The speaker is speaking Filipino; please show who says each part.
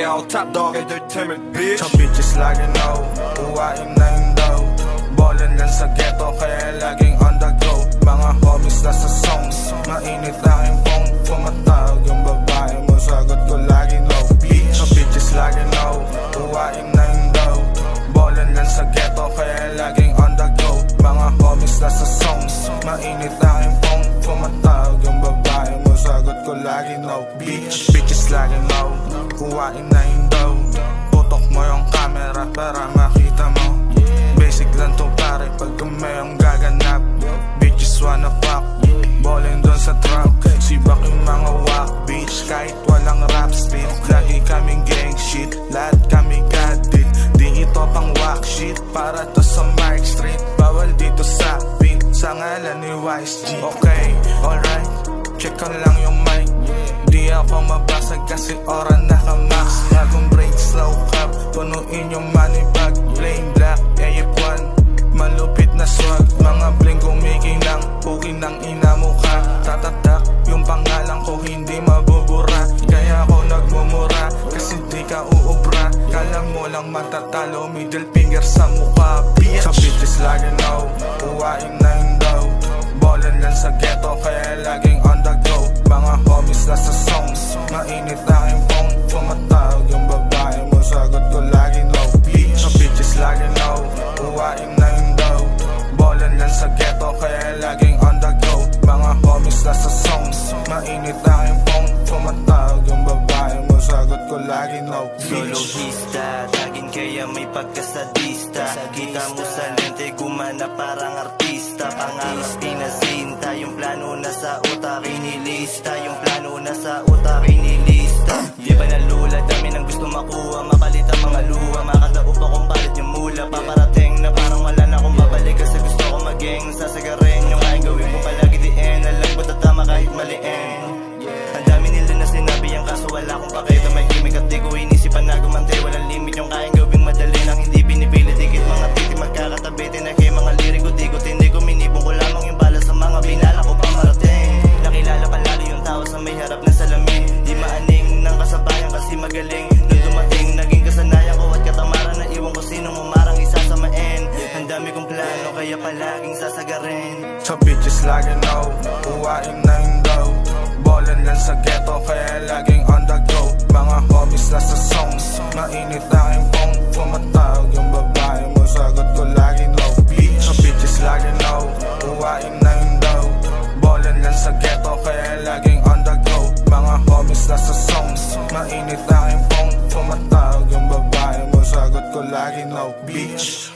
Speaker 1: ako top dog entertainment, bitch.
Speaker 2: Sa bitches lagi no, uwain na yun daw. Ballin lang sa ghetto kaya laging on the go. Mga homies na sa songs, mainit aking phone. Pumatawag yung babae mo, sagot ko lagi no, bitch. Sa bitches lagi no, uwain na yun daw. Ballin lang sa ghetto kaya laging on the go. Mga homies na sa songs, mainit aking phone. Pumatawag yung babae mo, sagot ko lagi no, bitch. Bitches lagi no, uwain na yun daw. Tutok mo yung camera para makita mo. Basic lang to pare pag mayong gaganap. Bitches wanna fuck, ballin dun sa trap. Sibak yung mga wak, bitch, kahit walang rap speed. Lagi kaming gang shit, lahat kami gadit. Di ito pang wak shit, para to sa Mark Street. Bawal dito sa pin, sa ngalan ni Wise G. Okay, alright, check ko lang yung mic. Di ako mabasag kasi ora naka-max. Bagong break, slow cup, punuin yung money bag. Plain black, AF1, malupit na swag. Mga bling kumiking lang, pukin ng ina mo ka. Tatatak, yung pangalan ko hindi mabubura. Kaya ako nagmumura, kasi di ka uubra. Kala mo lang matatalo, middle finger sa mukha, bitch. Sa bitches lagi no, uwain na yun daw. Ballin lang sa ghetto kaya laging on the go. Mga homies na sa songs, mainit aking phone. Pumatawag yung babae mo, sagot ko lagi no, bitch. Sa bitches lagi no, uwain na yun daw. Ballin lang sa ghetto kaya laging on the go. Mga homies na sa songs, mainit aking phone. Pumatawag yung babae mo, sagot ko lagi no, bitch.
Speaker 3: Solohista, tagin kaya may pagkasadista. Kita mo sa lente, gumana parang artista. Pangarap pinasinta, yung plano na sa utak inilista. Yung plano na sa utak inilista. Di ba nalula, dami nang gusto makuha. Mapalit ang mga luha, makadaup akong palit yung mula. Paparating na parang wala na akong babalik. Kasi gusto ko maging sasagarin. Yung aking gawin ko palagi diin. Alam ko tatama kahit maliin. Ang dami nila na sinabi ang kaso wala akong pakita. May gimmick at di ko inisipan na gumantay. Walang limit yung kayang gawing madali nang hindi pinipilit. Dikit mga titi magkakatabi. Tinakay mga liriko, di ko tindi ko. Minibong ko lamang yung bala sa mga binala ko pang marating. Nakilala palalo yung tao sa may harap na salamin. Di maaning ng kasabayan kasi magaling. Nung dumating naging kasanayan ko at katamaran na iwan ko sinong umarang isasamain. Ang dami kong plano kaya palaging sasagarin.
Speaker 2: Sa bitches lagi no, uwain na yun daw. Ballin lang sa ghetto kaya laging on the go. Mga homies na sa songs, mainit aking phone. Pumatawag yung babae mo, sagot ko lagi no, bitch. Sa bitches lagi no, uwain na yun daw. Ballin lang sa ghetto kaya laging on the go. Mga homies na sa songs, mainit aking phone. Pumatawag yung babae mo, sagot ko lagi no, bitch.